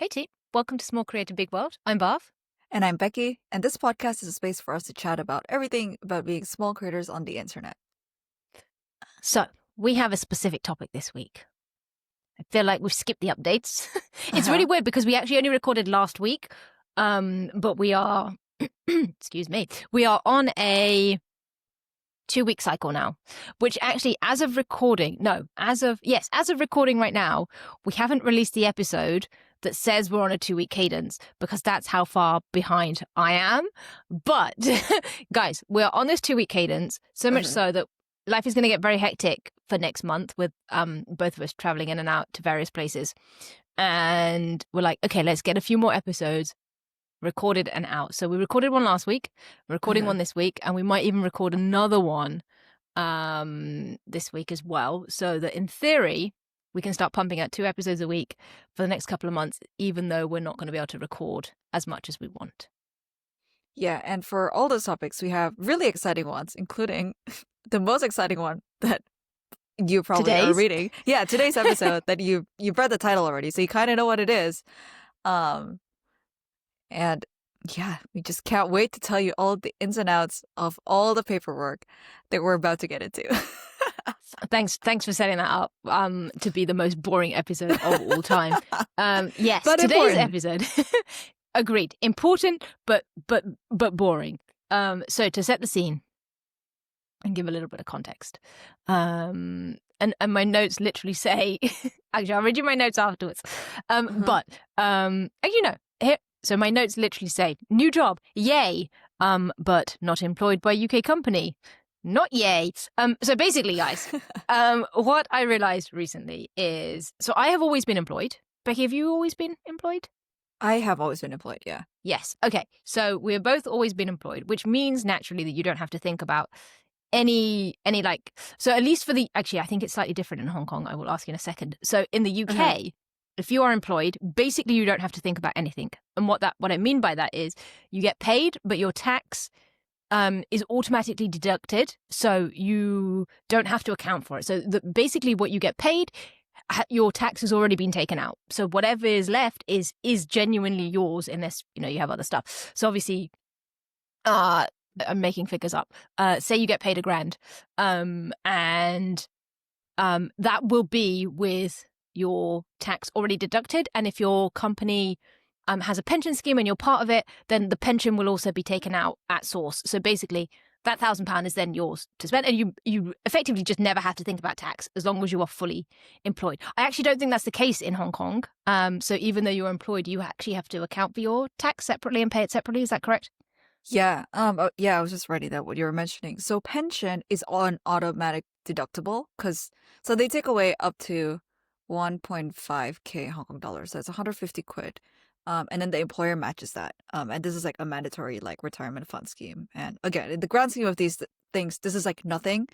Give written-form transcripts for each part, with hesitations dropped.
Hey team, welcome to Small Creative Big World. I'm Bhav. And I'm Becky, and this podcast is a space for us to chat about everything about being small creators on the internet. So, we have a specific topic this week. I feel like we've skipped the updates. It's really weird because we actually only recorded last week, but we are, excuse me, we are on a 2-week cycle now, which actually, as of recording right now, we haven't released the episode that says we're on a 2-week cadence because that's how far behind I am. But guys, we're on this 2-week cadence, so much so that life is going to get very hectic for next month with both of us traveling in and out to various places. And we're like, okay, let's get a few more episodes recorded and out. So we recorded one last week, we're recording one this week, and we might even record another one this week as well, so that in theory we can start pumping out 2 episodes a week for the next couple of months, even though we're not going to be able to record as much as we want. Yeah, and for all those topics, we have really exciting ones, including the most exciting one that you probably are reading. Yeah, today's episode that you've read the title already, so you kind of know what it is. And yeah, we just can't wait to tell you all the ins and outs of all the paperwork that we're about to get into. Thanks for setting that up to be the most boring episode of all time. Yes, but today's important. episode, agreed, important but boring. So to set the scene and give a little bit of context, and my notes literally say, actually I'll read you my notes afterwards. But here. So my notes literally say, new job, yay, but not employed by UK company. Not yay. So basically, guys, what I realized recently is, so I have always been employed. Becky, have you always been employed? I have always been employed, yeah. Yes. Okay. So we're both always been employed, which means naturally that you don't have to think about any so at least for actually, I think it's slightly different in Hong Kong. I will ask you in a second. So in the UK, if you are employed, basically you don't have to think about anything. And what I mean by that is you get paid, but your tax is automatically deducted, so you don't have to account for it. So basically what you get paid, your tax has already been taken out. So whatever is left is genuinely yours, unless you have other stuff. So obviously, I'm making figures up. Say you get paid £1,000, and that will be with your tax already deducted. And if your company has a pension scheme and you're part of it, then the pension will also be taken out at source. So basically, that £1,000 is then yours to spend, and you effectively just never have to think about tax as long as you are fully employed. I actually don't think that's the case in Hong Kong. So even though you're employed, you actually have to account for your tax separately and pay it separately. Is that correct? Yeah. Yeah, I was just writing that what you were mentioning. So pension is on automatic deductible so they take away up to 1.5k Hong Kong dollars. So it's 150 quid. And then the employer matches that. And this is like a mandatory retirement fund scheme. And again, in the grand scheme of these things, this is like nothing.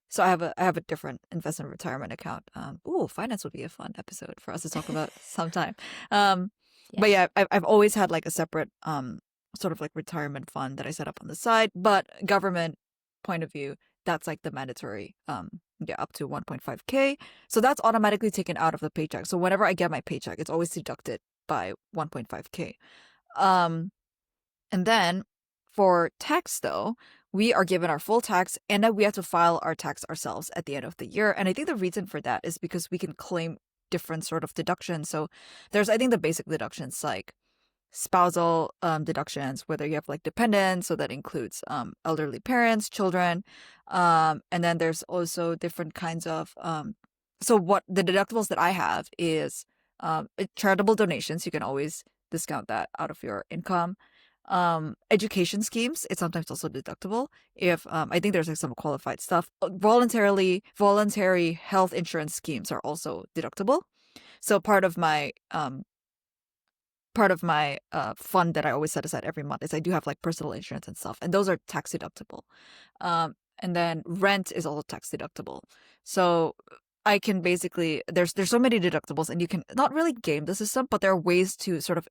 So I have a different investment retirement account. Finance would be a fun episode for us to talk about sometime. But yeah, I've always had like a separate sort of like retirement fund that I set up on the side. But government point of view, that's like the mandatory up to 1.5k. So that's automatically taken out of the paycheck. So whenever I get my paycheck, it's always deducted by 1.5k. And then for tax though, we are given our full tax, and then we have to file our tax ourselves at the end of the year. And I think the reason for that is because we can claim different sort of deductions. So there's, I think, the basic deductions like spousal deductions, whether you have like dependents, so that includes elderly parents, children, and then there's also different kinds of so what the deductibles that I have is charitable donations. You can always discount that out of your income. Education schemes, it's sometimes also deductible if I think there's like some qualified stuff. Voluntary health insurance schemes are also deductible. So part of my fund that I always set aside every month is I do have like personal insurance and stuff, and those are tax deductible. And then rent is also tax deductible. So I can basically, there's so many deductibles, and you can not really game the system, but there are ways to sort of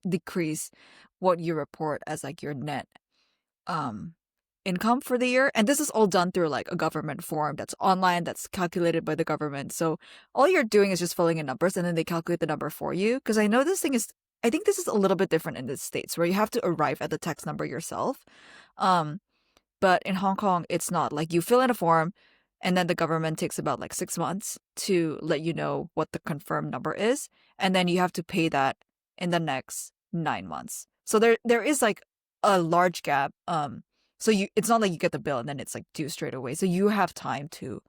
decrease what you report as like your net income for the year. And this is all done through like a government form that's online, that's calculated by the government. So all you're doing is just filling in numbers, and then they calculate the number for you. Because I know this thing is I think this is a little bit different in the States where you have to arrive at the tax number yourself. Um, but in Hong Kong, it's not. Like you fill in a form and then the government takes about like 6 months to let you know what the confirmed number is. And then you have to pay that in the next 9 months. So there is like a large gap. So it's not like you get the bill and then it's like due straight away. So you have time to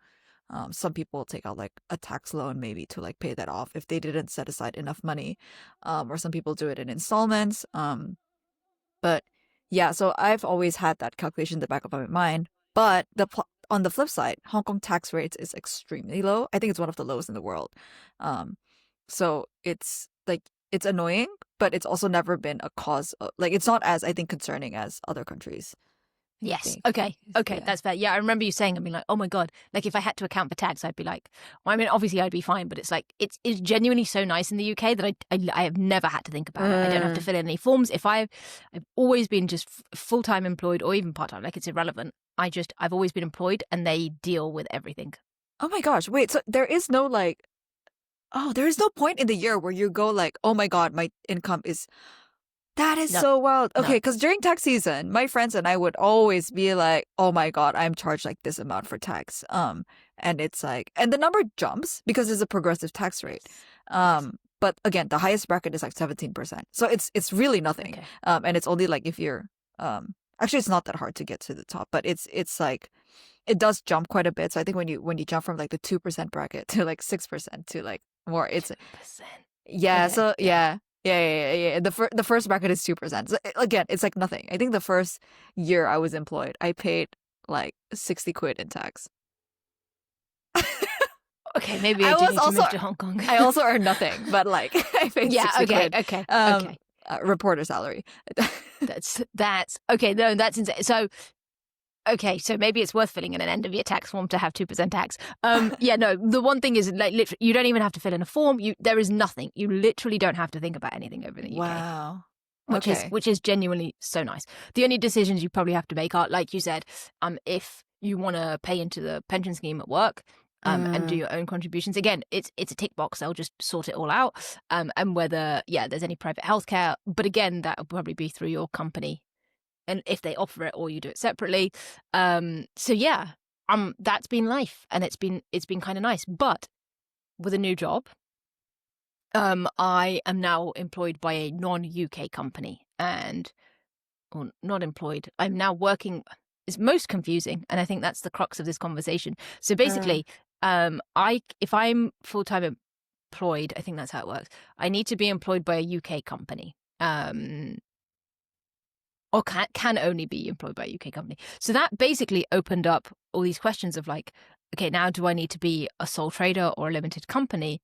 some people take out like a tax loan maybe to like pay that off if they didn't set aside enough money. Or some people do it in installments. But yeah, so I've always had that calculation in the back of my mind. But on the flip side, Hong Kong tax rates is extremely low. I think it's one of the lowest in the world. Um, so it's like it's annoying, but it's also never been a cause of, like it's not as I think concerning as other countries. I Yes. think. Okay. Okay. Yeah. That's fair. Yeah, I remember you saying, I mean, like, oh my God, like if I had to account for tax, I'd be like, well, I mean, obviously I'd be fine, but it's like, it's genuinely so nice in the UK that I have never had to think about it. I don't have to fill in any forms. I've always been just full-time employed or even part-time, like it's irrelevant. I've always been employed and they deal with everything. Oh my gosh, wait, so there is no like, oh, there is no point in the year where you go like, oh my God, my income is, that is No, so wild. Okay, no. because during tax season, my friends and I would always be like, oh my God, I'm charged like this amount for tax. And it's like, and the number jumps because it's a progressive tax rate. Yes. But again, the highest bracket is like 17%. So it's really nothing. Okay. And it's only like if you're, actually it's not that hard to get to the top, but it's like, it does jump quite a bit. So I think when you jump from like the 2% bracket to like 6% to like more, it's 2%. yeah. Okay. So Yeah. yeah. The first bracket is 2%. So again, it's like nothing. I think the first year I was employed, I paid like 60 quid in tax. Okay, maybe I I do was need to also move to Hong Kong. I also earned nothing, but like I paid Yeah, 60 okay, quid. okay, Um, okay. reporter salary. That's okay. No, that's insane. So, okay, so maybe it's worth filling in an end of year tax form to have 2% tax. Yeah, no. The one thing is, like, literally, you don't even have to fill in a form. There is nothing. You literally don't have to think about anything over in the UK, Wow. which Okay. is genuinely so nice. The only decisions you probably have to make are, like you said, if you want to pay into the pension scheme at work. And do your own contributions. Again, it's a tick box. They'll just sort it all out. And whether there's any private healthcare. But again, that will probably be through your company, and if they offer it, or you do it separately. So yeah, that's been life, and it's been kind of nice. But with a new job, I am now employed by a non-UK company, or not employed. I'm now working. It's most confusing, and I think that's the crux of this conversation. So basically, if I'm full-time employed, I think that's how it works. I need to be employed by a UK company, or can only be employed by a UK company. So that basically opened up all these questions of like, okay, now do I need to be a sole trader or a limited company?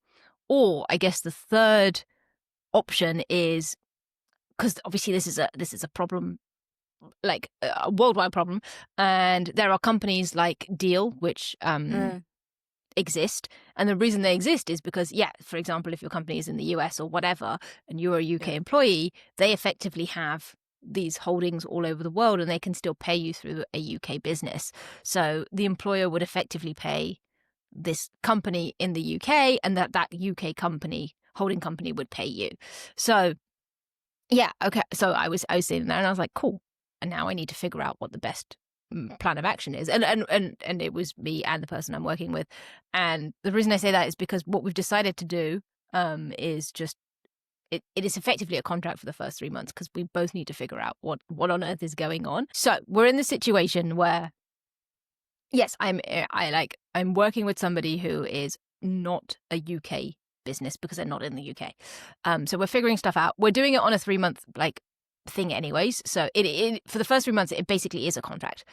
Or I guess the third option is, because obviously this is a problem, like a worldwide problem, and there are companies like Deal which exist, and the reason they exist is because, for example, if your company is in the US or whatever and you're a UK employee, they effectively have these holdings all over the world, and they can still pay you through a UK business. So the employer would effectively pay this company in the UK, and that UK company, holding company, would pay you. So okay. So I was sitting there and I was like, cool. And now I need to figure out what the best plan of action is. And it was me and the person I'm working with. And the reason I say that is because what we've decided to do is just, it is effectively a contract for the first 3 months, because we both need to figure out what on earth is going on. So we're in the situation where, yes, I'm working with somebody who is not a UK business because they're not in the UK. So we're figuring stuff out. We're doing it on a 3-month thing anyways. So it for the first 3 months, it basically is a contract,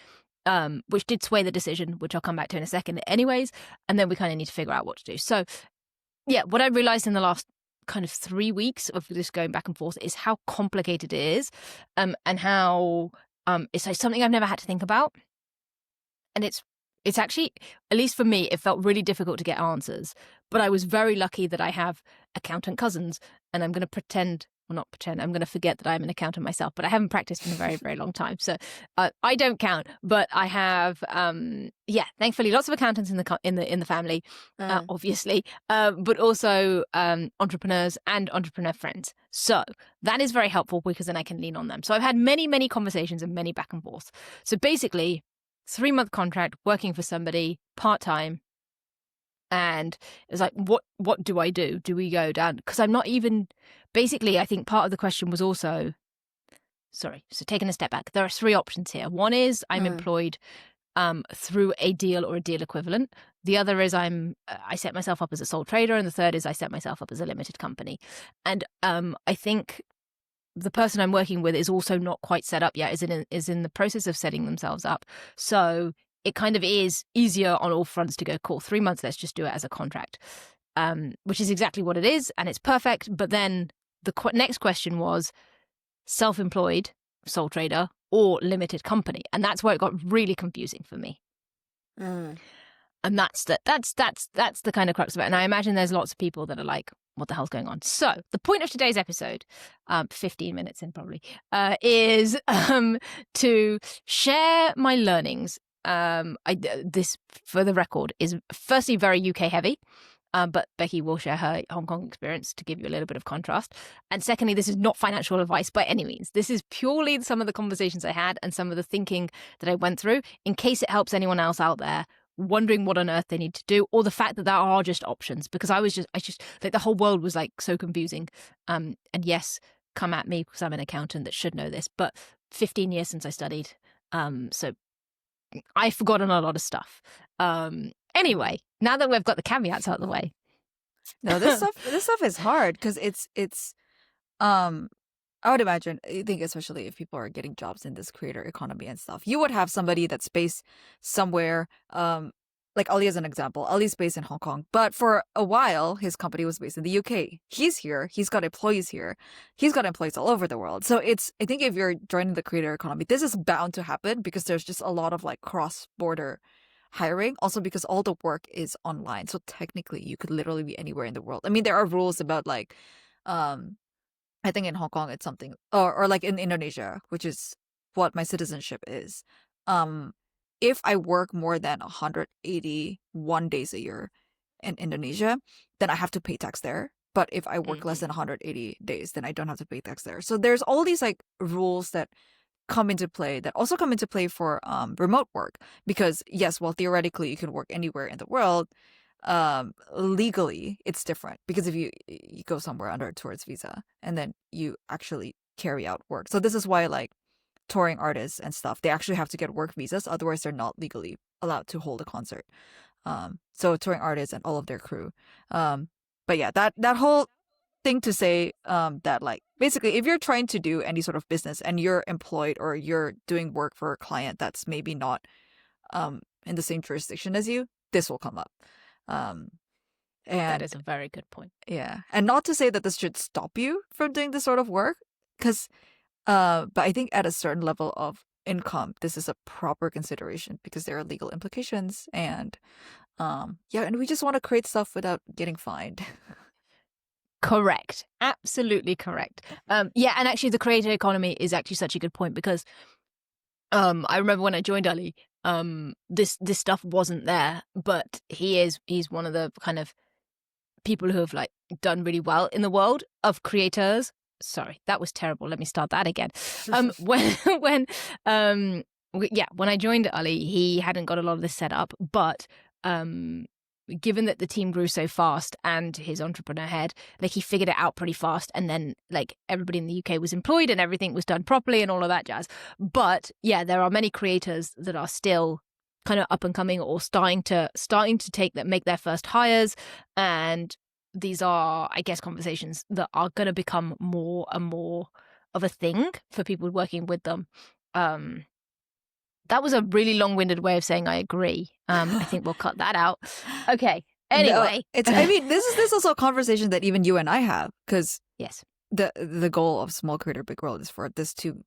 which did sway the decision, which I'll come back to in a second anyways. And then we kind of need to figure out what to do. So yeah, what I realized in the last kind of 3 weeks of just going back and forth is how complicated it is, and how it's like something I've never had to think about. And it's actually, at least for me, it felt really difficult to get answers. But I was very lucky that I have accountant cousins, and I'm going to pretend well, not pretend, I'm going to forget that I'm an accountant myself, but I haven't practiced in a very, very long time. So I don't count, but I have, thankfully lots of accountants in the family, obviously, but also entrepreneurs and entrepreneur friends. So that is very helpful because then I can lean on them. So I've had many, many conversations and many back and forth. So basically 3-month contract working for somebody part-time. And it's like, what do I do? Do we go down? Because I'm not even, basically, I think part of the question was also, sorry, so taking a step back, there are 3 options here. One is I'm employed through a deal or a deal equivalent. The other is I set myself up as a sole trader. And the third is I set myself up as a limited company. And I think the person I'm working with is also not quite set up yet, is in the process of setting themselves up. So it kind of is easier on all fronts to go, cool, 3 months, let's just do it as a contract, which is exactly what it is. And it's perfect. But then the next question was self-employed, sole trader, or limited company. And that's where it got really confusing for me. And that's the kind of crux of it. And I imagine there's lots of people that are like, what the hell's going on? So the point of today's episode, 15 minutes in probably, is to share my learnings. This, for the record, is firstly very UK heavy, but Becky will share her Hong Kong experience to give you a little bit of contrast. And secondly, this is not financial advice by any means. This is purely some of the conversations I had and some of the thinking that I went through, in case it helps anyone else out there wondering what on earth they need to do, or the fact that there are just options. Because I just like, the whole world was like so confusing. And yes, come at me because I'm an accountant that should know this, but 15 years since I studied. So I've forgotten a lot of stuff. Anyway, now that we've got the caveats out of the way. No, this stuff is hard because it's I would imagine, I think especially if people are getting jobs in this creator economy and stuff, you would have somebody that's based somewhere, like Ali as an example. Ali's based in Hong Kong, but for a while his company was based in the UK. He's here, he's got employees here, he's got employees all over the world. So I think if you're joining the creator economy, this is bound to happen because there's just a lot of like cross-border hiring, also because all the work is online. So technically you could literally be anywhere in the world. I mean, there are rules about like, I think in Hong Kong it's something, or like in Indonesia, which is what my citizenship is. If I work more than 181 days a year in Indonesia, then I have to pay tax there. But if I work less than 180 days, then I don't have to pay tax there. So there's all these like rules that come into play, that also come into play for remote work. Because yes, well, theoretically you can work anywhere in the world, legally it's different, because if you go somewhere under a tourist visa and then you actually carry out work. So this is why like touring artists and stuff, they actually have to get work visas, otherwise they're not legally allowed to hold a concert. So touring artists and all of their crew. But yeah, that whole thing to say, that like basically if you're trying to do any sort of business and you're employed or you're doing work for a client that's maybe not in the same jurisdiction as you, this will come up. And that is a very good point. Yeah. And not to say that this should stop you from doing this sort of work, because but I think at a certain level of income, this is a proper consideration because there are legal implications, and and we just want to create stuff without getting fined. Correct. Absolutely correct. And actually the creator economy is actually such a good point, because I remember when I joined Ali, this stuff wasn't there, but he's one of the kind of people who have like done really well in the world of creators. Sorry, that was terrible. Let me start that again. When I joined Ali, he hadn't got a lot of this set up, but given that the team grew so fast and his entrepreneur head, like, he figured it out pretty fast, and then like everybody in the UK was employed and everything was done properly and all of that jazz. But yeah, there are many creators that are still kind of up and coming or starting to make their first hires, and these are, I guess, conversations that are going to become more and more of a thing for people working with them. That was a really long-winded way of saying I agree. I think we'll cut that out. Okay. Anyway, no, I mean, this is also a conversation that even you and I have, because yes, the goal of Small Creator Big World is for this to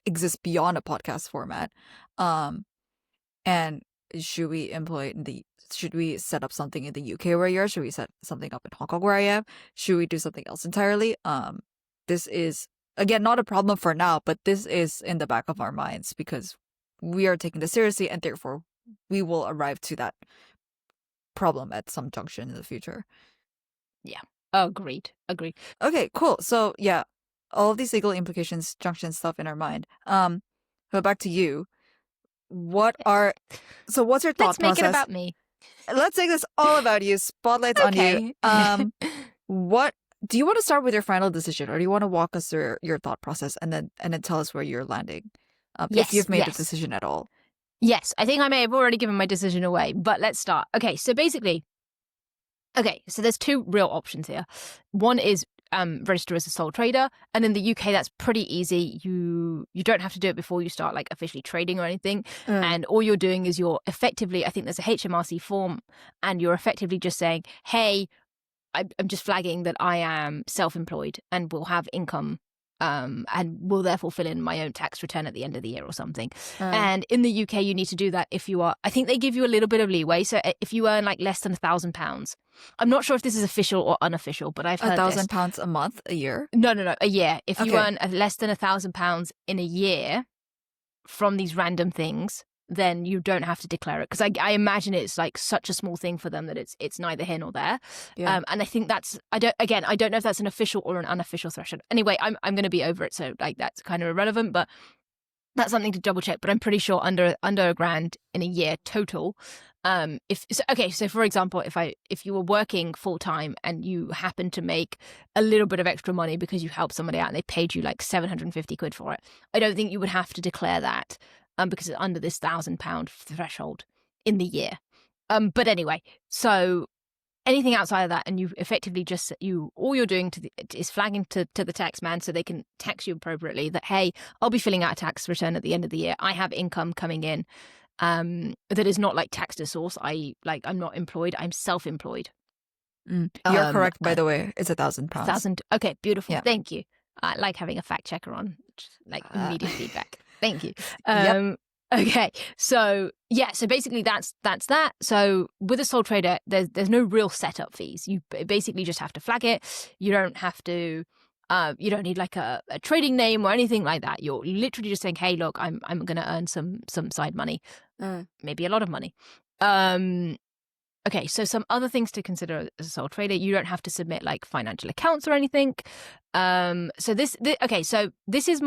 exist beyond a podcast format. And should we set up something in the UK where you are? Should we set something up in Hong Kong where I am? Should we do something else entirely? this is, again, not a problem for now, but this is in the back of our minds because we are taking this seriously and therefore we will arrive to that problem at some junction in the future. Yeah. Agreed. Okay, cool. So yeah, all of these legal implications, junction stuff in our mind. But back to you. What's your thought Let's make it process? about me. Let's make this all about you. Spotlights on you. What do you want to start with your final decision, or do you want to walk us through your thought process and then tell us where you're landing, if you've made the decision at all? Yes, I think I may have already given my decision away, but let's start. Okay, so basically, so there's two real options here. One is register as a sole trader, and in the UK that's pretty easy. You don't have to do it before you start like officially trading or anything, and all you're doing is you're effectively, I think there's a HMRC form, and you're effectively just saying, hey, I'm just flagging that I am self-employed and will have income, and will therefore fill in my own tax return at the end of the year or something. And in the UK, you need to do that if you are, I think they give you a little bit of leeway. So if you earn like less than £1,000, I'm not sure if this is official or unofficial, but I've heard £1,000 a month, a year? No, a year. If you earn less than £1,000 in a year from these random things, then you don't have to declare it, because I imagine it's like such a small thing for them that it's neither here nor there. Yeah. And I think that's, I don't know if that's an official or an unofficial threshold. Anyway, I'm going to be over it, so like that's kind of irrelevant, but that's something to double check. But I'm pretty sure under £1,000 in a year total. So for example, if you were working full time and you happen to make a little bit of extra money because you helped somebody out and they paid you like 750 quid for it, I don't think you would have to declare that, because it's under this £1,000 threshold in the year. But anyway, so anything outside of that, and you effectively just all you're doing is flagging to the tax man so they can tax you appropriately that, hey, I'll be filling out a tax return at the end of the year. I have income coming in that is not like taxed at source. I'm not employed. I'm self-employed. You're correct, by the way. It's £1,000. £1,000. Okay, beautiful. Yeah. Thank you. I like having a fact checker on, like immediate feedback. Thank you. Yep. Okay, so yeah, so basically that's that. So with a sole trader, there's no real setup fees. You basically just have to flag it. You don't have to. You don't need like a trading name or anything like that. You're literally just saying, hey, look, I'm going to earn some side money, maybe a lot of money. Okay, so some other things to consider as a sole trader. You don't have to submit like financial accounts or anything. So this is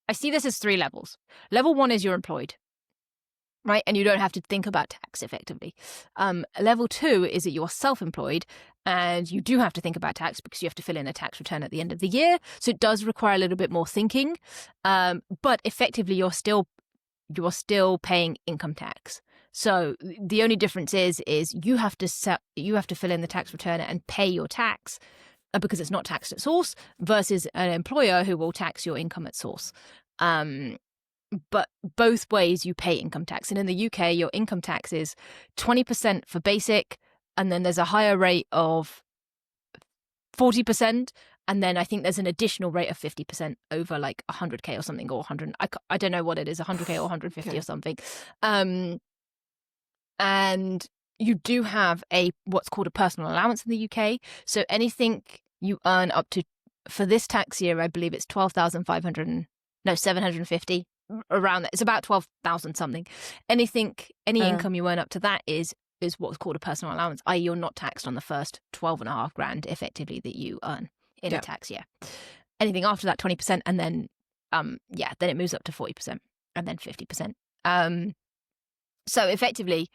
I see this as 3 levels. Level 1 is you're employed, right? And you don't have to think about tax effectively. Level 2 is that you're self-employed and you do have to think about tax because you have to fill in a tax return at the end of the year. So it does require a little bit more thinking. But effectively, you're still paying income tax. So the only difference is you have to fill in the tax return and pay your tax because it's not taxed at source, versus an employer who will tax your income at source. But both ways you pay income tax. And in the UK, your income tax is 20% for basic, and then there's a higher rate of 40%. And then I think there's an additional rate of 50% over like 100K or something, or 100. I don't know what it is, 100K or 150 or something. And you do have what's called a personal allowance in the UK. So anything you earn up to, for this tax year, I believe it's 750, around that. It's about 12,000 something. Any income you earn up to that is what's called a personal allowance, i.e. you're not taxed on the first 12.5 grand effectively that you earn in a tax year. Anything after that, 20%, and then then it moves up to 40% and then 50%. So effectively,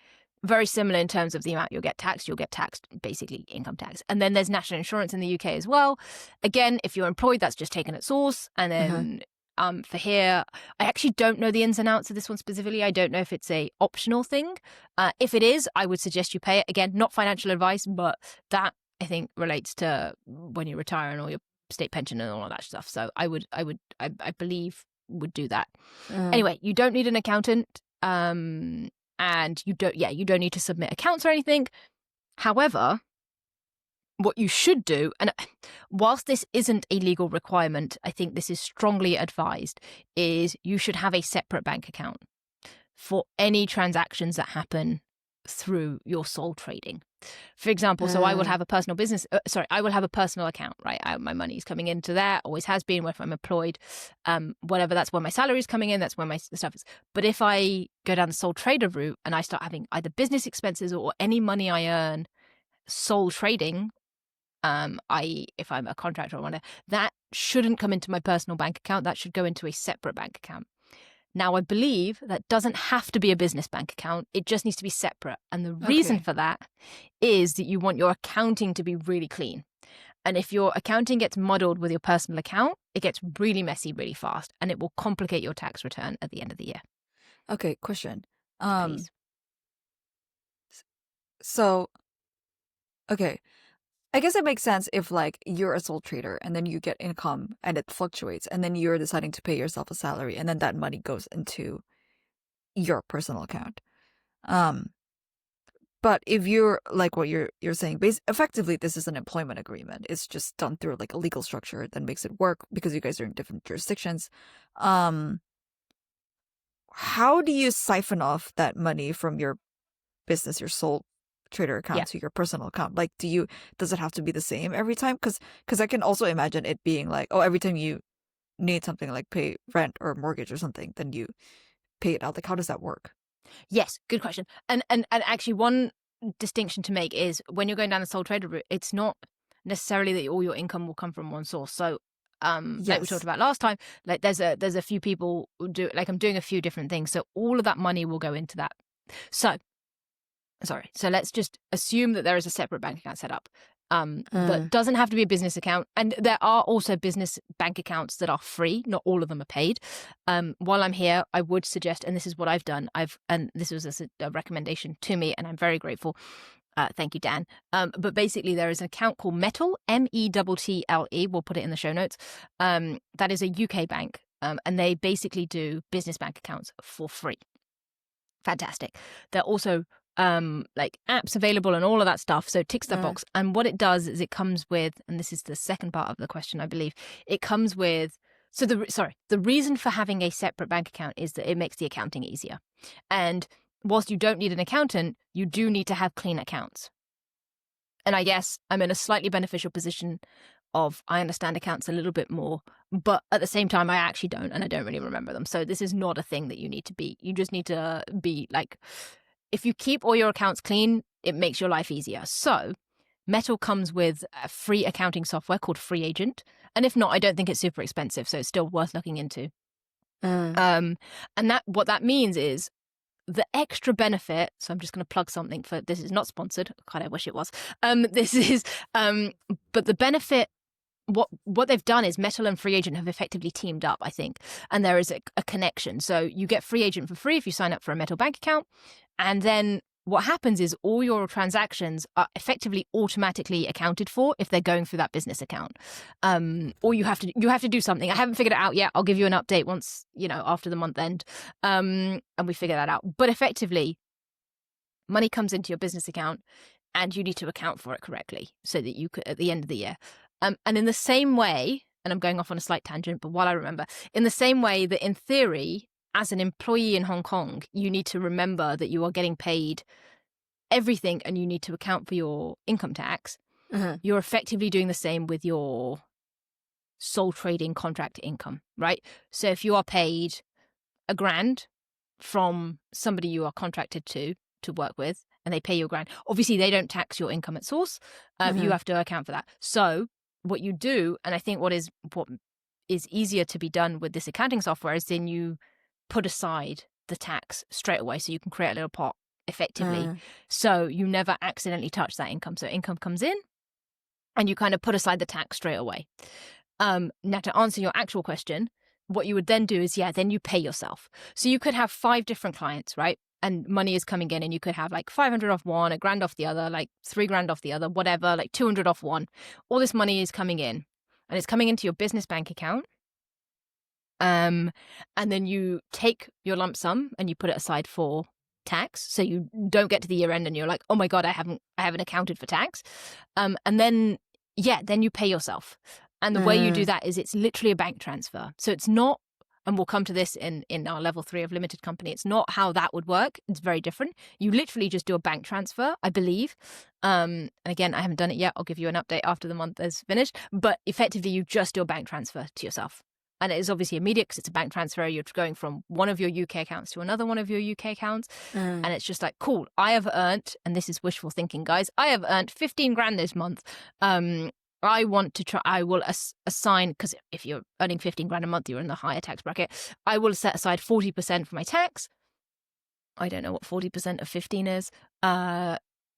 very similar in terms of the amount you'll get taxed. You'll get taxed basically income tax. And then there's national insurance in the UK as well. Again, if you're employed, that's just taken at source. And then for here, I actually don't know the ins and outs of this one specifically. I don't know if it's a optional thing. If it is, I would suggest you pay it. Again, not financial advice, but that I think relates to when you retire and all your state pension and all of that stuff. So I believe would do that. Anyway, you don't need an accountant. And you don't need to submit accounts or anything. However, what you should do, and whilst this isn't a legal requirement, I think this is strongly advised, is you should have a separate bank account for any transactions that happen through your sole trading. For example, so I will have a personal business, I will have a personal account, right? My money is coming into there, always has been, whether I'm employed, whatever, that's where my salary is coming in, that's where my stuff is. But if I go down the sole trader route and I start having either business expenses or any money I earn sole trading, i.e. if I'm a contractor or whatever, that shouldn't come into my personal bank account. That should go into a separate bank account. Now, I believe that doesn't have to be a business bank account. It just needs to be separate. And the reason for that is that you want your accounting to be really clean. And if your accounting gets muddled with your personal account, it gets really messy really fast, and it will complicate your tax return at the end of the year. Okay, question. Please. So, okay. I guess it makes sense if like you're a sole trader and then you get income and it fluctuates and then you're deciding to pay yourself a salary and then that money goes into your personal account. But if you're like what you're saying, effectively this is an employment agreement. It's just done through like a legal structure that makes it work because you guys are in different jurisdictions. How do you siphon off that money from your business, your sole trader account to your personal account? Like, does it have to be the same every time? Because I can also imagine it being like, oh, every time you need something like pay rent or mortgage or something, then you pay it out. Like, how does that work? Yes, good question. And actually, one distinction to make is when you're going down the sole trader route, it's not necessarily that all your income will come from one source. So, like we talked about last time, like there's a few people who do, like I'm doing a few different things, so all of that money will go into that. So let's just assume that there is a separate bank account set up. That doesn't have to be a business account. And there are also business bank accounts that are free. Not all of them are paid. While I'm here, I would suggest, and this is what I've done, and this was a recommendation to me, and I'm very grateful. Thank you, Dan. But basically, there is an account called Mettle, METTLE. We'll put it in the show notes. That is a UK bank, and they basically do business bank accounts for free. Fantastic. They're also like apps available and all of that stuff. So it ticks that box. And what it does is it comes with, and this is the second part of the question, I believe, it comes with, the reason for having a separate bank account is that it makes the accounting easier. And whilst you don't need an accountant, you do need to have clean accounts. And I guess I'm in a slightly beneficial position of I understand accounts a little bit more, but at the same time, I actually don't, and I don't really remember them. So this is not a thing that you need to be. You just need to be like, if you keep all your accounts clean, it makes your life easier. So Mettle comes with a free accounting software called Free Agent. And if not, I don't think it's super expensive. So it's still worth looking into. And what that means is the extra benefit. So I'm just going to plug something for, this is not sponsored. God, I wish it was. But the benefit, what they've done is Mettle and Free Agent have effectively teamed up, I think, and there is a connection. So you get Free Agent for free if you sign up for a Mettle bank account, and then what happens is all your transactions are effectively automatically accounted for if they're going through that business account. Or you have to do something. I haven't figured it out yet. I'll give you an update once, after the month end, and we figure that out. But effectively, money comes into your business account, and you need to account for it correctly so that you could, at the end of the year. And in the same way, and I'm going off on a slight tangent, but while I remember, in the same way that in theory, as an employee in Hong Kong, you need to remember that you are getting paid everything and you need to account for your income tax, you're effectively doing the same with your sole trading contract income, right? So if you are paid $1,000 from somebody you are contracted to work with, and they pay you $1,000, obviously they don't tax your income at source. You have to account for that. So what you do, and I think what is easier to be done with this accounting software is then you put aside the tax straight away, so you can create a little pot effectively, so you never accidentally touch that income. So income comes in, and you kind of put aside the tax straight away. Now, to answer your actual question, what you would then do is, then you pay yourself. So you could have 5 different clients, right? And money is coming in, and you could have like 500 off one, $1,000 off the other, like 3 grand off the other, whatever, like 200 off one. All this money is coming in, and it's coming into your business bank account. And then you take your lump sum and you put it aside for tax, so you don't get to the year end and you're like, oh my god, I haven't accounted for tax. And then you pay yourself. And the way you do that is it's literally a bank transfer. So it's not and we'll come to this in our level 3 of limited company. It's not how that would work. It's very different. You literally just do a bank transfer, I believe. And again, I haven't done it yet. I'll give you an update after the month is finished. But effectively, you just do a bank transfer to yourself. And it is obviously immediate because it's a bank transfer. You're going from one of your UK accounts to another one of your UK accounts. And it's just like, cool, I have earned, and this is wishful thinking, guys, I have earned 15 grand this month. I want to try, I will assign, because if you're earning 15 grand a month, you're in the higher tax bracket. I will set aside 40% for my tax. I don't know what 40% of 15 is.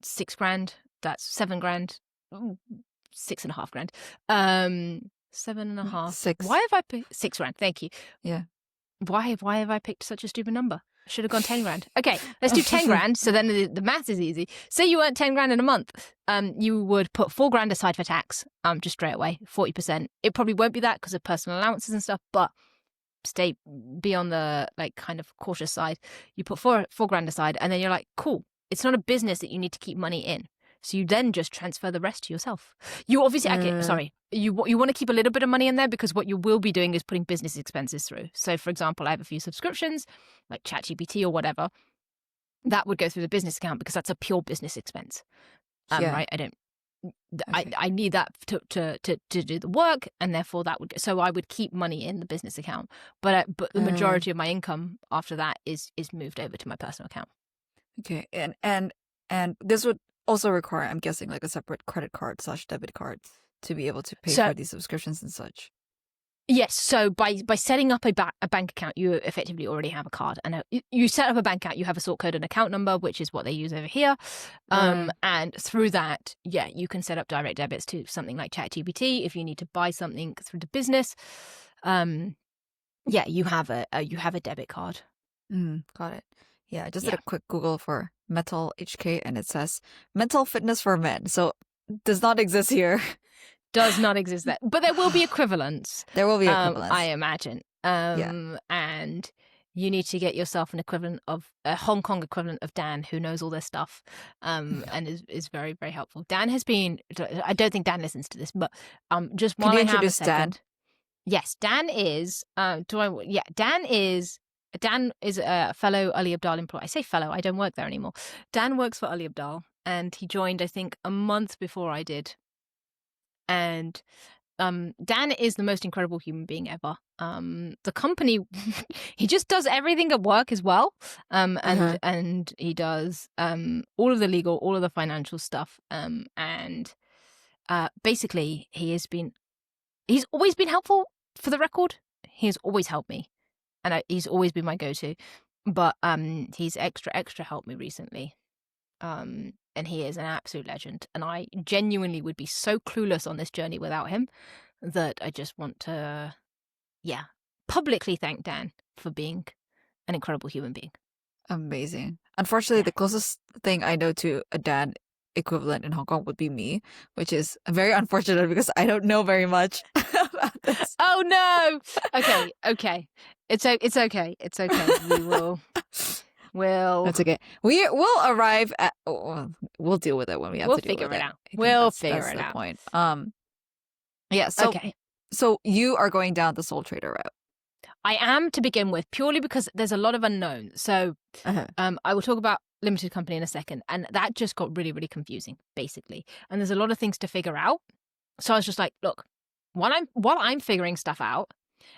6 grand, that's 7 grand, 6.5 grand. 7.5. 6. Why have I picked 6 grand? Thank you. Yeah. Why have I picked such a stupid number? I should have gone 10 grand. Okay, let's do 10 grand. So then the math is easy. Say you earned 10 grand in a month. You would put 4 grand aside for tax, just straight away, 40%. It probably won't be that because of personal allowances and stuff, but be on the like kind of cautious side. You put 4 grand aside, and then you're like, cool. It's not a business that you need to keep money in. So you then just transfer the rest to yourself. You obviously, you want to keep a little bit of money in there because what you will be doing is putting business expenses through. So for example, I have a few subscriptions like ChatGPT or whatever. That would go through the business account because that's a pure business expense. Right? I need that to do the work, and therefore that would go. So I would keep money in the business account, but the majority of my income after that is moved over to my personal account. Okay, and this would also require, I'm guessing, like a separate credit card / debit card to be able to pay for these subscriptions and such. Yes. So by setting up a bank account, you effectively already have a card, and you set up a bank account. You have a sort code and account number, which is what they use over here. And through that, you can set up direct debits to something like ChatGPT if you need to buy something through the business. You have a debit card. Got it. Yeah, I just did a quick Google for Metal HK, and it says mental fitness for men. So does not exist here. Does not exist there, but there will be equivalents. There will be equivalents, I imagine. And you need to get yourself an equivalent of a Hong Kong equivalent of Dan, who knows all this stuff, and is very, very helpful. Dan has been. I don't think Dan listens to this, but just while Can you I have a introduce second. Dan? Yes, Dan is. Dan is a fellow Ali Abdaal employee. I say fellow, I don't work there anymore. Dan works for Ali Abdaal, and he joined, I think, a month before I did. And Dan is the most incredible human being ever. The company, he just does everything at work as well. And he does all of the legal, all of the financial stuff. And basically, he's always been helpful, for the record. He has always helped me. And he's always been my go-to, but he's extra helped me recently, and he is an absolute legend. And I genuinely would be so clueless on this journey without him that I just want to, publicly thank Dan for being an incredible human being. Amazing. Unfortunately, the closest thing I know to a Dan equivalent in Hong Kong would be me, which is very unfortunate because I don't know very much about this. Oh no! Okay. It's okay. We'll. That's okay. We'll arrive at. We'll deal with it when we have to deal with it. We'll figure it out. We'll figure it out. Point. Yeah. So you are going down the sole trader route. I am, to begin with, purely because there's a lot of unknowns. So I will talk about limited company in a second, and that just got really, really confusing, basically. And there's a lot of things to figure out. So I was just like, look, while I'm figuring stuff out,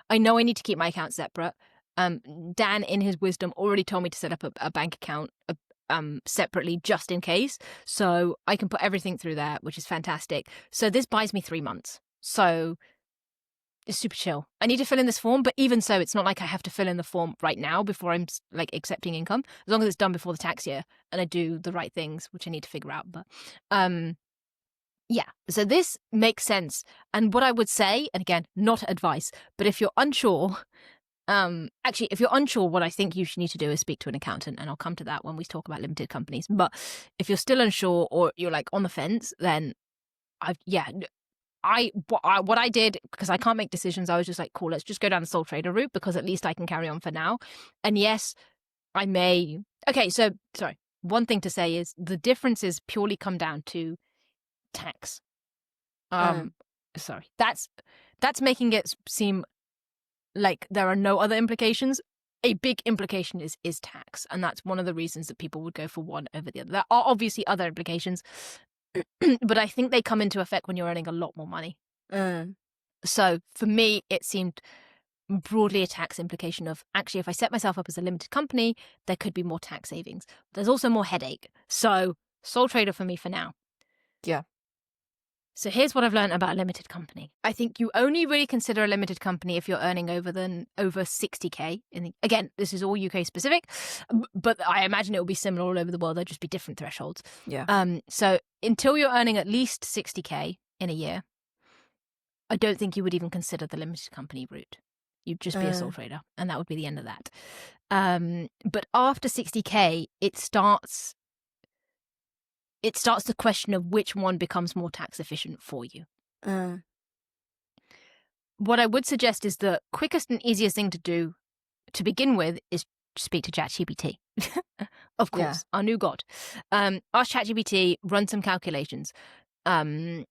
I know I need to keep my account separate. Dan, in his wisdom, already told me to set up a bank account separately just in case. So I can put everything through there, which is fantastic. So this buys me 3 months. So it's super chill. I need to fill in this form, but even so, it's not like I have to fill in the form right now before I'm like accepting income, as long as it's done before the tax year and I do the right things, which I need to figure out. But so this makes sense. And what I would say, and again, not advice, but if you're unsure, if you're unsure, what I think you should need to do is speak to an accountant, and I'll come to that when we talk about limited companies. But if you're still unsure or you're like on the fence, then what I did, because I can't make decisions, I was just like, cool, let's just go down the sole trader route because at least I can carry on for now. And yes, I may. Okay, so sorry. One thing to say is the differences purely come down to tax. Sorry, that's making it seem like there are no other implications, a big implication is tax. And that's one of the reasons that people would go for one over the other. There are obviously other implications, but I think they come into effect when you're earning a lot more money. So for me, it seemed broadly a tax implication of actually, if I set myself up as a limited company, there could be more tax savings. There's also more headache. So sole trader for me for now. Yeah. So here's what I've learned about a limited company. I think you only really consider a limited company if you're earning over 60K. Again, this is all UK specific, but I imagine it will be similar all over the world. There'll just be different thresholds. Yeah. So until you're earning at least 60K in a year, I don't think you would even consider the limited company route. You'd just be a sole trader, and that would be the end of that. But after 60K, it starts the question of which one becomes more tax efficient for you. What I would suggest is the quickest and easiest thing to do to begin with is speak to ChatGPT. Of course, our new god. Ask ChatGPT, run some calculations. And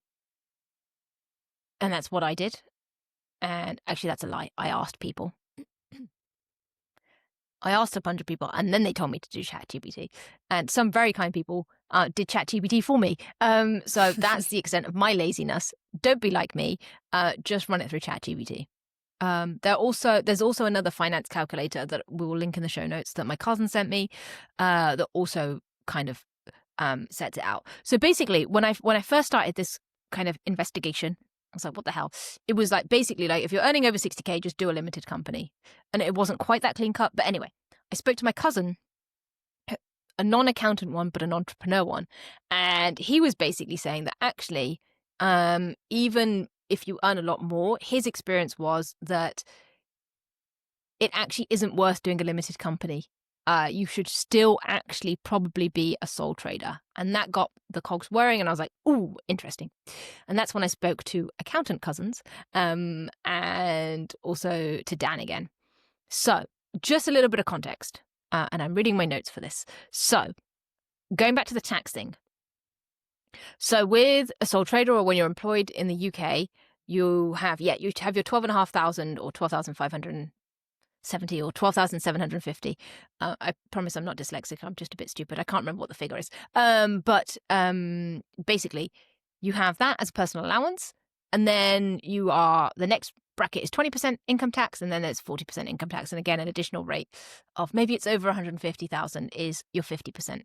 that's what I did. And actually, that's a lie. I asked people. I asked a bunch of people, and then they told me to do ChatGPT. And some very kind people did ChatGPT for me. So that's the extent of my laziness. Don't be like me. Just run it through ChatGPT. There's also another finance calculator that we will link in the show notes that my cousin sent me that also kind of sets it out. So basically, when I first started this kind of investigation, I was like, what the hell? It was like, basically, like, if you're earning over 60K, just do a limited company. And it wasn't quite that clean cut. But anyway, I spoke to my cousin, a non-accountant one, but an entrepreneur one. And he was basically saying that actually, even if you earn a lot more, his experience was that it actually isn't worth doing a limited company. You should still actually probably be a sole trader. And that got the cogs whirring. And I was like, ooh, interesting. And that's when I spoke to accountant cousins and also to Dan again. So just a little bit of context. And I'm reading my notes for this. So going back to the tax thing. So with a sole trader or when you're employed in the UK, you have your 12,500 or 12,570 or 12,750. I promise I'm not dyslexic. I'm just a bit stupid. I can't remember what the figure is. But basically, you have that as a personal allowance. And then the next bracket is 20% income tax. And then there's 40% income tax. And again, an additional rate of maybe it's over 150,000 is your 50%.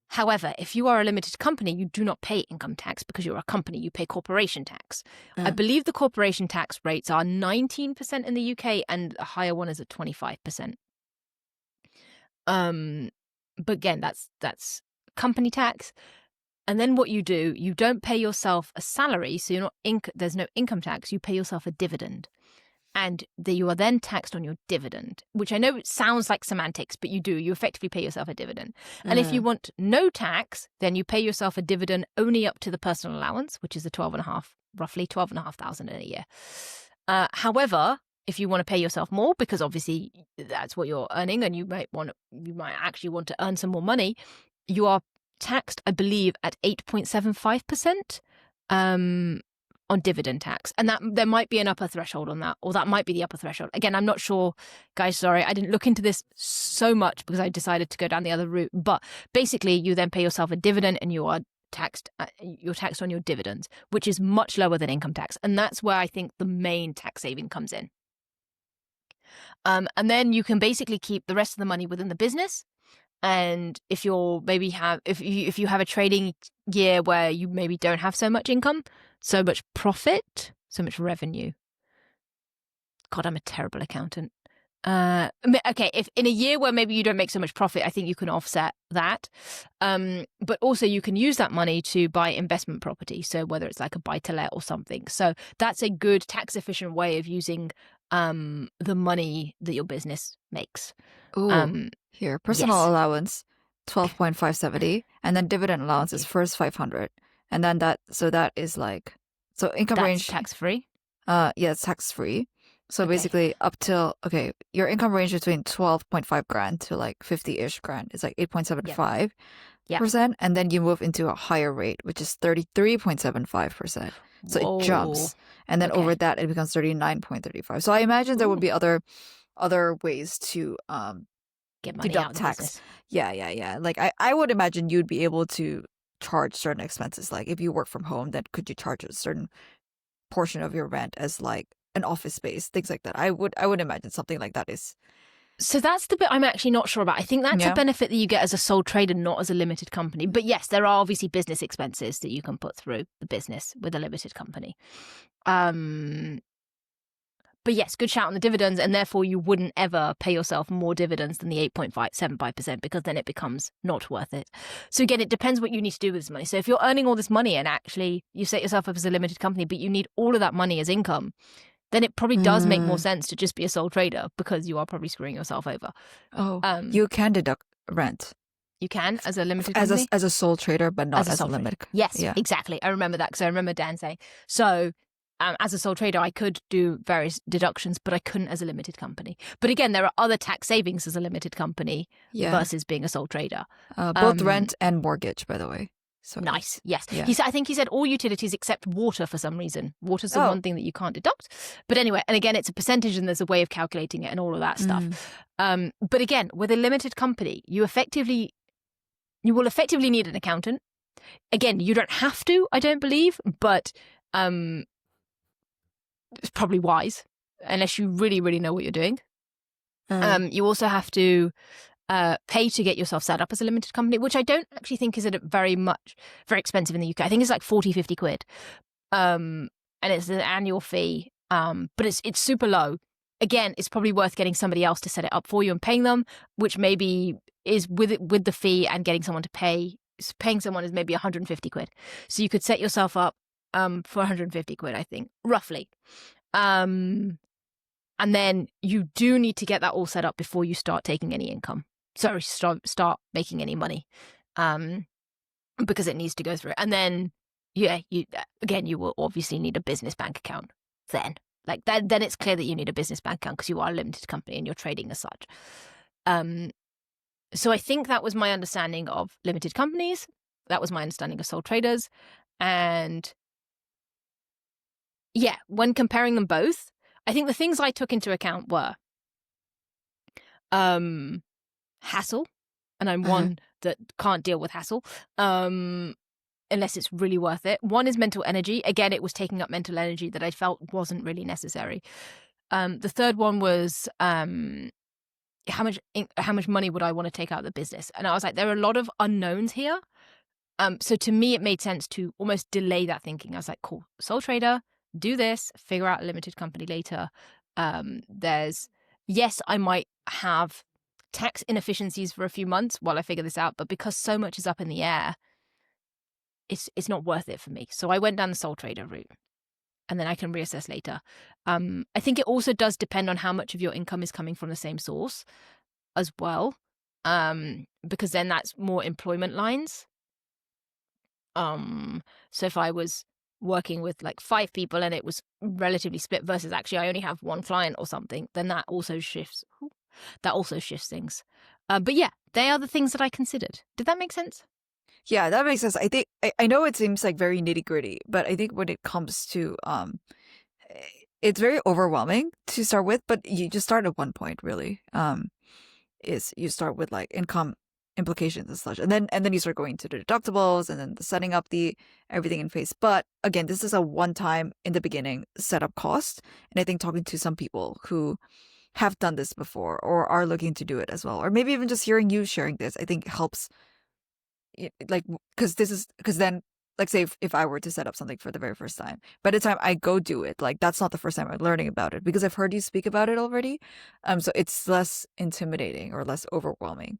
However, if you are a limited company, you do not pay income tax because you're a company. You pay corporation tax. I believe the corporation tax rates are 19% in the UK and a higher one is at 25%. But again, that's company tax. And then what you do, you don't pay yourself a salary, so there's no income tax. You pay yourself a dividend. And you are then taxed on your dividend, which I know sounds like semantics, but you do. You effectively pay yourself a dividend. And if you want no tax, then you pay yourself a dividend only up to the personal allowance, which is the roughly 12,500 in a year. However, if you want to pay yourself more, because obviously that's what you're earning, and you might actually want to earn some more money, you are taxed, I believe, at 8.75%. On dividend tax. And that there might be an upper threshold on that, or that might be the upper threshold. Again, I'm not sure, guys, sorry. I didn't look into this so much because I decided to go down the other route. But basically, you then pay yourself a dividend and you're taxed on your dividends, which is much lower than income tax. And that's where I think the main tax saving comes in. And then you can basically keep the rest of the money within the business. And if you have a trading year where you maybe don't have so much income, so much profit, so much revenue. God, I'm a terrible accountant. Okay, if in a year where maybe you don't make so much profit, I think you can offset that. But also you can use that money to buy investment property. So whether it's like a buy-to-let or something. So that's a good tax efficient way of using the money that your business makes. Ooh, here, personal yes. allowance, 12.570, and then dividend allowance is first 500. And then that is like, so income That's range. tax-free? Yeah, it's tax-free. So basically up till, your income range between 12.5 grand to like 50-ish grand is like 8.75%. And then you move into a higher rate, which is 33.75%. So it Whoa. jumps. And then over Okay. that, it becomes 39.35. So I imagine there would be other ways to Get money out deduct of the tax. business. Yeah. Like I would imagine you'd be able to charge certain expenses. Like if you work from home, then could you charge a certain portion of your rent as like an office space, things like that. I would imagine something like that is. So that's the bit I'm actually not sure about. I think that's a Yeah. benefit that you get as a sole trader, not as a limited company. But yes, there are obviously business expenses that you can put through the business with a limited company. But yes, good shout on the dividends, and therefore you wouldn't ever pay yourself more dividends than the 8.575% because then it becomes not worth it. So again, it depends what you need to do with this money. So if you're earning all this money and actually you set yourself up as a limited company, but you need all of that money as income, then it probably does make more sense to just be a sole trader because you are probably screwing yourself over. Oh, you can deduct rent You can as a limited as company. a sole trader, but not as a sole trader. limited. Yes, Yeah. exactly. I remember that because I remember Dan saying, so as a sole trader, I could do various deductions, but I couldn't as a limited company. But again, there are other tax savings as a limited company versus being a sole trader. Both rent and mortgage, by the way. So Nice. Yes. Yeah. I think he said all utilities except water for some reason. Water's the one thing that you can't deduct. But anyway, and again, it's a percentage and there's a way of calculating it and all of that stuff. But again, with a limited company, you will effectively need an accountant. Again, you don't have to, I don't believe, but it's probably wise unless you really, really know what you're doing. You also have to pay to get yourself set up as a limited company, which I don't actually think is very expensive in the UK. I think it's like 40-50 quid. And it's an annual fee. But it's super low. Again, it's probably worth getting somebody else to set it up for you and paying them, which maybe is with the fee and getting someone to pay. Paying someone is maybe 150 quid. So you could set yourself up for 150 quid, I think, roughly. And then you do need to get that all set up before you start taking any income. Sorry, start making any money, because it needs to go through. And then, you will obviously need a business bank account. Then it's clear that you need a business bank account because you are a limited company and you're trading as such. So I think that was my understanding of limited companies. That was my understanding of sole traders, and yeah, when comparing them both, I think the things I took into account were hassle, and I'm one that can't deal with hassle unless it's really worth it. One is mental energy. Again, it was taking up mental energy that I felt wasn't really necessary. The third one was how much money would I want to take out of the business? And I was like, there are a lot of unknowns here. So to me, it made sense to almost delay that thinking. I was like, cool, sole trader, do this, figure out a limited company later. Yes, I might have tax inefficiencies for a few months while I figure this out, but because so much is up in the air, it's not worth it for me. So I went down the sole trader route, and then I can reassess later. I think it also does depend on how much of your income is coming from the same source as well, because then that's more employment lines. So if I was working with like 5 people and it was relatively split versus actually I only have 1 client or something, then that also shifts things. But yeah, they are the things that I considered. Did that make sense? Yeah, that makes sense. I think I know it seems like very nitty gritty, but I think when it comes to it's very overwhelming to start with. But you just start at one point, really. Is you start with like income implications and such, and then you start going to the deductibles and then the setting up the everything in place. But again, this is a one-time in the beginning setup cost, and I think talking to some people who have done this before or are looking to do it as well, or maybe even just hearing you sharing this, I think helps. Like, because then, like, say if I were to set up something for the very first time, by the time I go do it, like that's not the first time I'm learning about it because I've heard you speak about it already. So it's less intimidating or less overwhelming.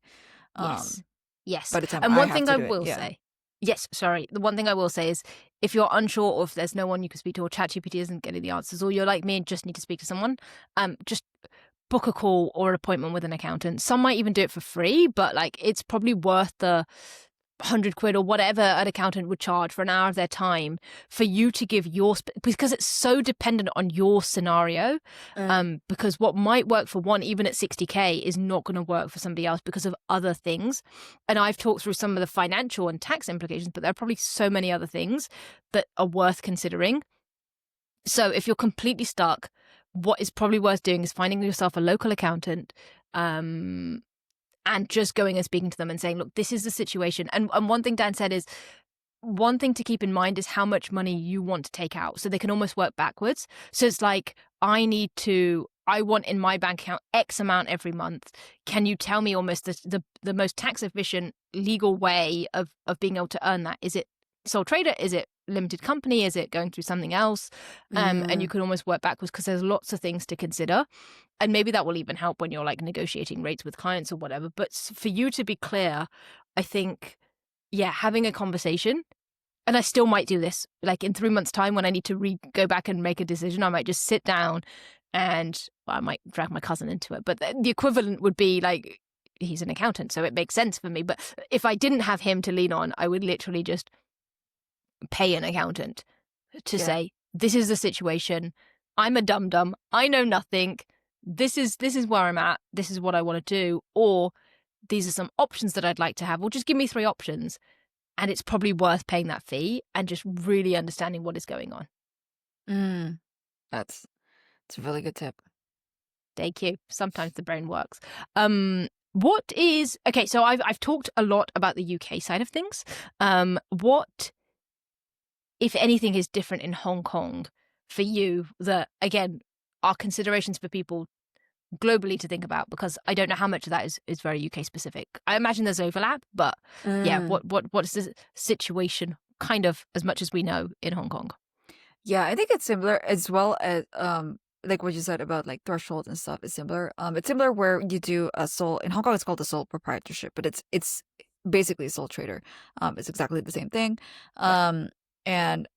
Yes. By the time And I one have thing to I do it, will yeah. say, the one thing I will say is if you're unsure or if there's no one you can speak to or ChatGPT isn't getting the answers, or you're like me and just need to speak to someone, just book a call or an appointment with an accountant. Some might even do it for free, but like it's probably worth the 100 quid or whatever an accountant would charge for an hour of their time for you to give because it's so dependent on your scenario. Because what might work for one, even at 60K, is not going to work for somebody else because of other things. And I've talked through some of the financial and tax implications, but there are probably so many other things that are worth considering. So if you're completely stuck, what is probably worth doing is finding yourself a local accountant, and just going and speaking to them and saying, look, this is the situation. And one thing Dan said is, one thing to keep in mind is how much money you want to take out. So they can almost work backwards. So it's like, I want in my bank account X amount every month. Can you tell me almost the most tax efficient legal way of being able to earn that? Is it sole trader? Is it limited company? Is it going through something else? And you can almost work backwards because there's lots of things to consider. And maybe that will even help when you're like negotiating rates with clients or whatever. But for you to be clear, I think, having a conversation, and I still might do this, like in 3 months' time when I need to go back and make a decision, I might just sit down and I might drag my cousin into it. But the equivalent would be like, he's an accountant, so it makes sense for me. But if I didn't have him to lean on, I would literally just pay an accountant to say, this is the situation. I'm a dum-dum. I know nothing. This is where I'm at. This is what I want to do. Or these are some options that I'd like to have. Or just give me 3 options. And it's probably worth paying that fee and just really understanding what is going on. That's a really good tip. Thank you. Sometimes the brain works. So I've talked a lot about the UK side of things. What, if anything, is different in Hong Kong for you that, again, are considerations for people globally to think about? Because I don't know how much of that is very UK specific. I imagine there's overlap, but what is the situation kind of as much as we know in Hong Kong? Yeah, I think it's similar as well as like what you said about like threshold and stuff is similar. It's similar where you do a sole in Hong Kong. It's called a sole proprietorship, but it's basically a sole trader. It's exactly the same thing. And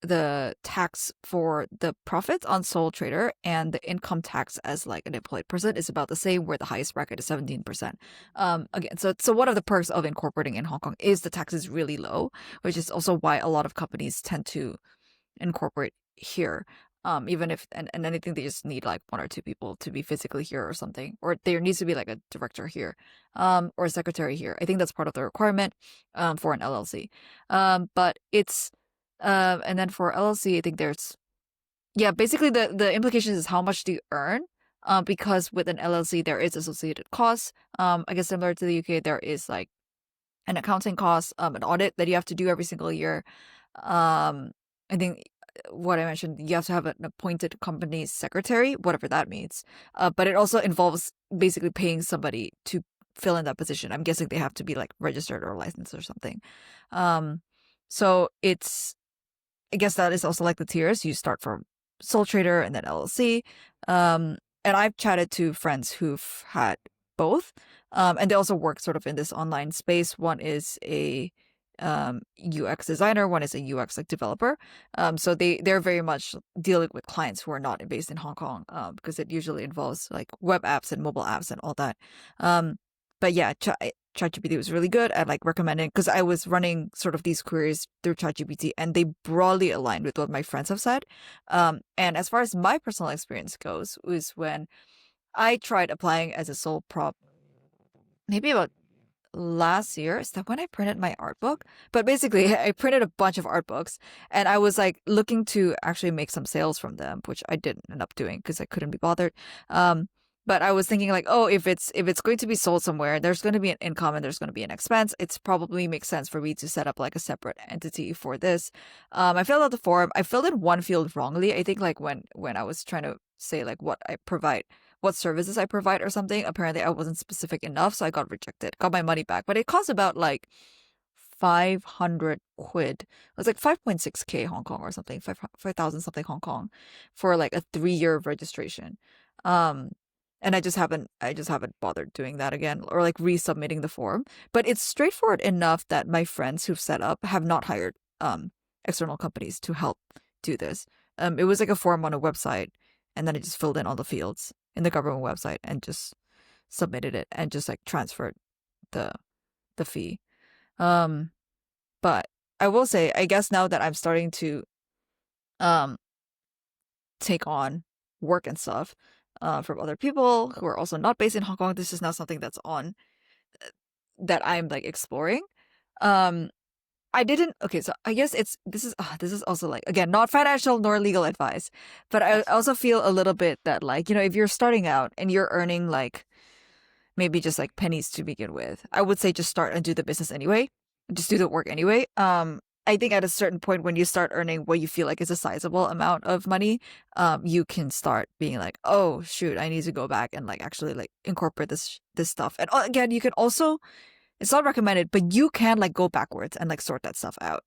the tax for the profits on sole trader and the income tax as like an employed person is about the same, where the highest bracket is 17%. Again, so one of the perks of incorporating in Hong Kong is the tax is really low, which is also why a lot of companies tend to incorporate here. Even if and anything, they just need like 1 or 2 people to be physically here or something, or there needs to be like a director here, or a secretary here. I think that's part of the requirement, for an LLC. But it's, and then for LLC, I think there's, basically the implications is how much do you earn, because with an LLC there is associated costs. I guess similar to the UK, there is like an accounting cost, an audit that you have to do every single year. I think what I mentioned, you have to have an appointed company secretary, whatever that means. But it also involves basically paying somebody to fill in that position. I'm guessing they have to be like registered or licensed or something. So I guess that is also like the tiers. You start from sole trader and then LLC. And I've chatted to friends who've had both. And they also work sort of in this online space. One is a UX designer, one is a UX like developer. So they're very much dealing with clients who are not based in Hong Kong, because it usually involves like web apps and mobile apps and all that. But yeah, ChatGPT was really good at like recommending, because I was running sort of these queries through ChatGPT and they broadly aligned with what my friends have said. And as far as my personal experience goes, was when I tried applying as a sole prop, maybe about last year. Is that when I printed my art book? But basically, I printed a bunch of art books and I was like looking to actually make some sales from them, which I didn't end up doing because I couldn't be bothered. But I was thinking like, oh, if it's going to be sold somewhere, there's going to be an income and there's going to be an expense. It's probably makes sense for me to set up like a separate entity for this. I filled out the form. I filled in one field wrongly. I think like when I was trying to say like what I provide, what services I provide or something, apparently I wasn't specific enough, so I got rejected. Got my money back, but it cost about like 500 quid. It was like 5.6k Hong Kong or something, 5,000 something Hong Kong for like a 3-year registration. And I just haven't bothered doing that again or like resubmitting the form. But it's straightforward enough that my friends who've set up have not hired external companies to help do this. It was like a form on a website, and then I just filled in all the fields in the government website and just submitted it and just like transferred the the fee. But I will say, I guess now that I'm starting to um take on work and stuff from other people who are also not based in Hong Kong, this is now something that's on that I'm like exploring. Um, I didn't. Okay, so I guess this is also like, again, not financial nor legal advice, but I Yes. also feel a little bit that, like, if you're starting out and you're earning like maybe just like pennies to begin with, I would say just start and do the business anyway. Just do the work anyway. I think at a certain point when you start earning what you feel like is a sizable amount of money, you can start being like, oh shoot, I need to go back and like actually like incorporate this stuff. And again, you can also, it's not recommended, but you can like go backwards and like sort that stuff out.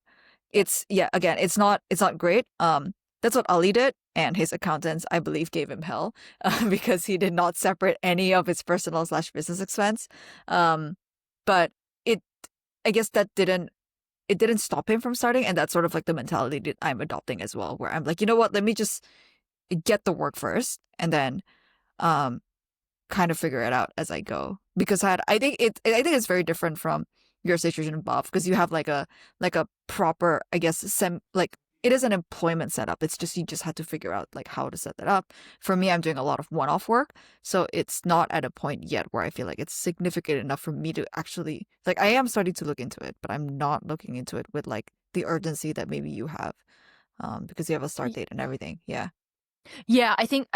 It's, yeah, again, it's not great. That's what Ali did, and his accountants, I believe, gave him hell because he did not separate any of his personal/business expense. But it, I guess that didn't stop him from starting, and that's sort of like the mentality that I'm adopting as well, where I'm like, you know what, let me just get the work first, and then um kind of figure it out as I go. Because I think it's very different from your situation, Bob, because you have like a proper, I guess, like it is an employment setup. It's just you just had to figure out like how to set that up. For me, I'm doing a lot of one-off work, so it's not at a point yet where I feel like it's significant enough for me to actually, like, I am starting to look into it, but I'm not looking into it with like the urgency that maybe you have, because you have a start date and everything. Yeah. Yeah, I think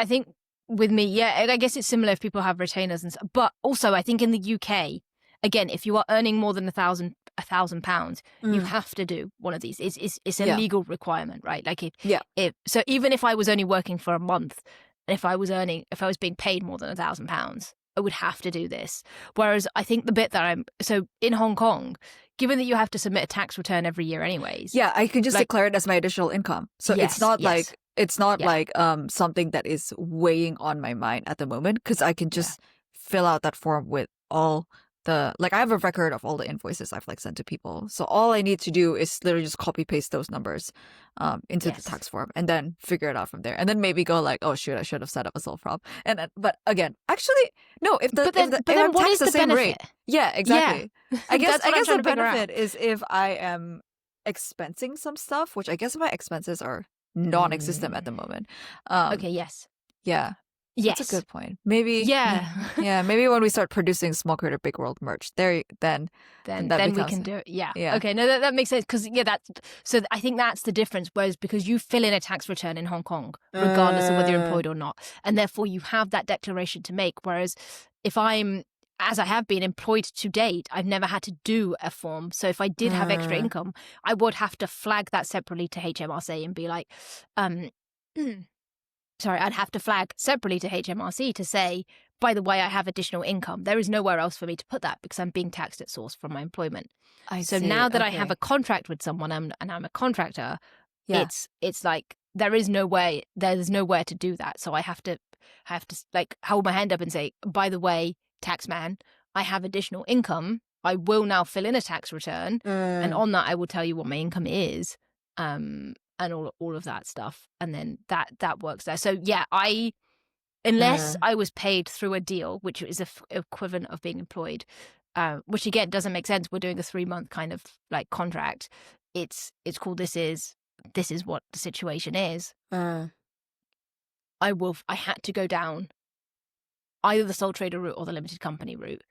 with me, yeah, I guess it's similar if people have retainers and stuff. But also, I think in the UK, again, if you are earning more than £1,000, you Mm. have to do one of these. It's a Yeah. legal requirement, right? Like Yeah. if so, even if I was only working for a month, and if I was being paid more than £1,000, I would have to do this. Whereas I think the bit that so in Hong Kong, given that you have to submit a tax return every year, anyways. Yeah, I can just like declare it as my additional income. So yes, yes, it's not yeah, like something that is weighing on my mind at the moment, because I can yeah, just fill out that form with all the, like, I have a record of all the invoices I've like sent to people. So all I need to do is literally just copy paste those numbers into the yes. tax form and then figure it out from there. And then maybe go like, oh shoot, I should have set up a sole prop. And then, but again, actually no, But then, if but then, I'm what taxed is the the same rate. benefit? Yeah, Yeah, exactly. I that's what I'm guess trying the to figure out. benefit is if I am expensing some stuff, which I guess my expenses are non-existent at the moment. Okay, yes, Yeah, that's a yes, good point. Maybe, yeah. yeah, maybe when we start producing Small Creator Big World merch, then that then we becomes, can do it. Yeah. yeah, Okay. No, that makes sense because I think that's the difference. Whereas because you fill in a tax return in Hong Kong, regardless of whether you're employed or not, and therefore you have that declaration to make. Whereas if I'm, as I have been employed to date, I've never had to do a form. So if I did have extra income, I would have to flag that separately to HMRC and be like, um. sorry, I'd have to flag separately to HMRC to say, by the way, I have additional income. There is nowhere else for me to put that because I'm being taxed at source from my employment. I So see. now that I have Okay, a contract with someone and I'm a contractor, yeah. it's like there's nowhere to do that. So I have to like hold my hand up and say, by the way, tax man, I have additional income. I will now fill in a tax return, and on that I will tell you what my income is. And all of that stuff, and then that works there. So yeah, unless I was paid through a deal, which is equivalent of being employed, which again doesn't make sense. We're doing a 3-month kind of like contract. It's called this is what the situation is. I had to go down either the sole trader route or the limited company route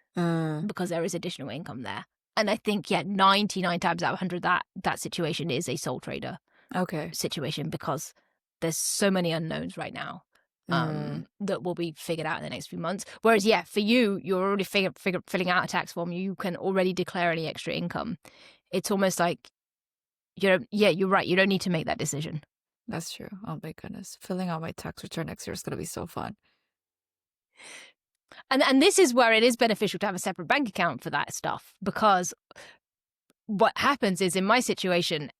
because there is additional income there. And I think 99 times out of 100 that situation is a sole trader Okay. situation because there's so many unknowns right now that will be figured out in the next few months. Whereas, for you, you're already filling out a tax form. You can already declare any extra income. It's almost like you're right. You don't need to make that decision. That's true. Oh my goodness, filling out my tax return next year is gonna be so fun. And this is where it is beneficial to have a separate bank account for that stuff because what happens is in my situation,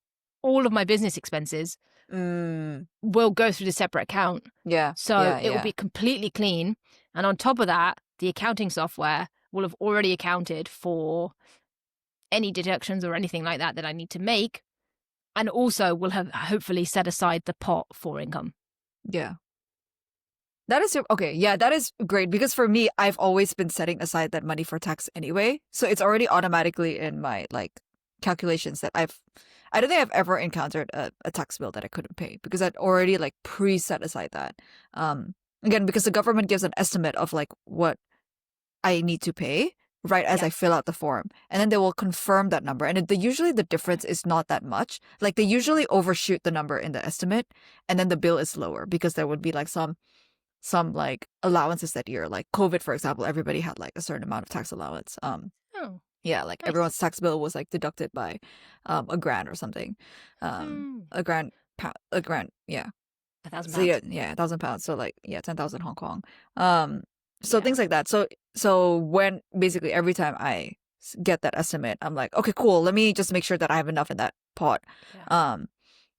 all of my business expenses will go through the separate account. Yeah. So it will Yeah. be completely clean. And on top of that, the accounting software will have already accounted for any deductions or anything like that I need to make. And also will have hopefully set aside the pot for income. Yeah. That is okay. Yeah, that is great because for me, I've always been setting aside that money for tax anyway. So it's already automatically in my like calculations that I don't think I've ever encountered a tax bill that I couldn't pay because I'd already like pre-set aside that. Again, because the government gives an estimate of like what I need to pay right as Yeah. I fill out the form. And then they will confirm that number. And usually the difference is not that much. Like they usually overshoot the number in the estimate and then the bill is lower because there would be like some like allowances that year. Like COVID, for example, everybody had like a certain amount of tax allowance. Oh, Yeah, like nice. everyone's tax bill was like deducted by a grand or something. A grand a grand, yeah. £1,000. So yeah, £1,000. So like yeah, 10,000 Hong Kong. So Yeah. things like that. So when basically every time I get that estimate, I'm like, okay, cool. Let me just make sure that I have enough in that pot. Yeah.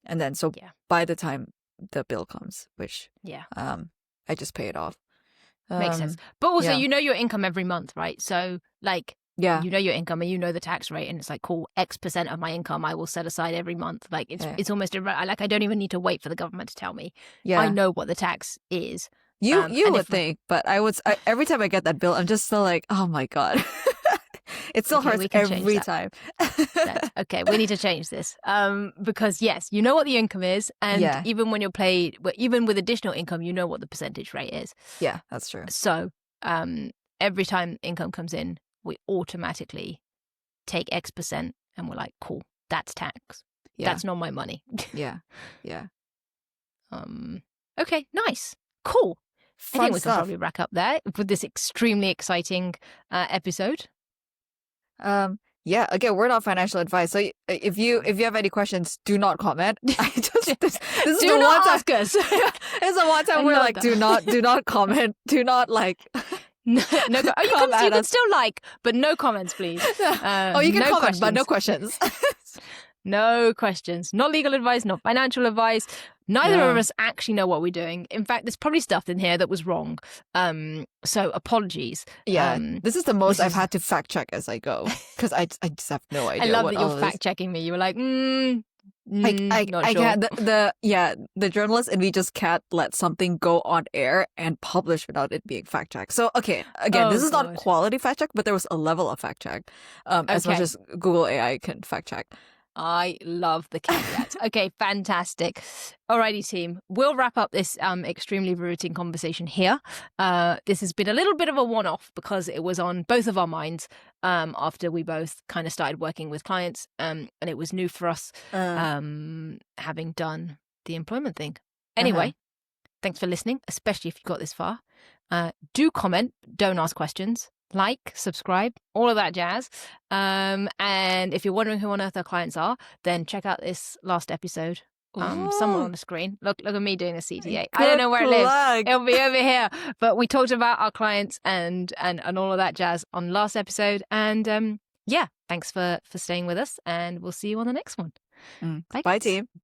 And then so Yeah. by the time the bill comes, which Yeah. I just pay it off. Makes sense. But also, yeah. you know your income every month, right? So, like, Yeah. you know your income and you know the tax rate, and it's like, cool, X% of my income I will set aside every month. Like, Yeah. it's almost like I don't even need to wait for the government to tell me. Yeah. I know what the tax is. You and would if- think, but every time I get that bill, I'm just still like, oh my God. It still Okay, hurts we can change every that. time. Okay, we need to change this. Because yes, you know what the income is, and Yeah. even when even with additional income, you know what the percentage rate is. Yeah, that's true. So, every time income comes in, we automatically take X%, and we're like, cool, that's tax. Yeah. That's not my money. Yeah. Yeah. Okay, nice, cool. I Fun think we can stuff. probably wrap up there with this extremely exciting episode. Yeah, again, we're not financial advice. So if you have any questions, do not comment. I just this is Do the not one time. ask us. It's the one time I we're love like, that. do not comment, do not like. No, you Come at can us. still like, but no comments, please. You can no comment, but no questions. questions. No questions. Not legal advice, not financial advice. Neither of Yeah. us actually know what we're doing. In fact, there's probably stuff in here that was wrong. So apologies. Yeah, this is the most this I've is- had to fact check as I go because I just have no idea. I love what that all you're of this- fact checking me. You were like, I not sure. can't. The journalist and we just can't let something go on air and publish without it being fact checked. So okay, again, Oh, this is not God. quality fact check, but there was a level of fact check, as much Okay. as Google AI can fact check. I love the caveats. Okay, fantastic. Alrighty, team. We'll wrap up this extremely riveting conversation here. This has been a little bit of a one-off because it was on both of our minds after we both kind of started working with clients, and it was new for us having done the employment thing. Anyway, thanks for listening, especially if you got this far. Do comment, don't ask questions. Like, subscribe, all of that jazz. And if you're wondering who on earth our clients are, then check out this last episode. Somewhere on the screen. Look at me doing a CTA. I don't know where it lives. It'll be over here. But we talked about our clients and all of that jazz on last episode. And yeah, thanks for staying with us. And we'll see you on the next one. Bye, guys. team.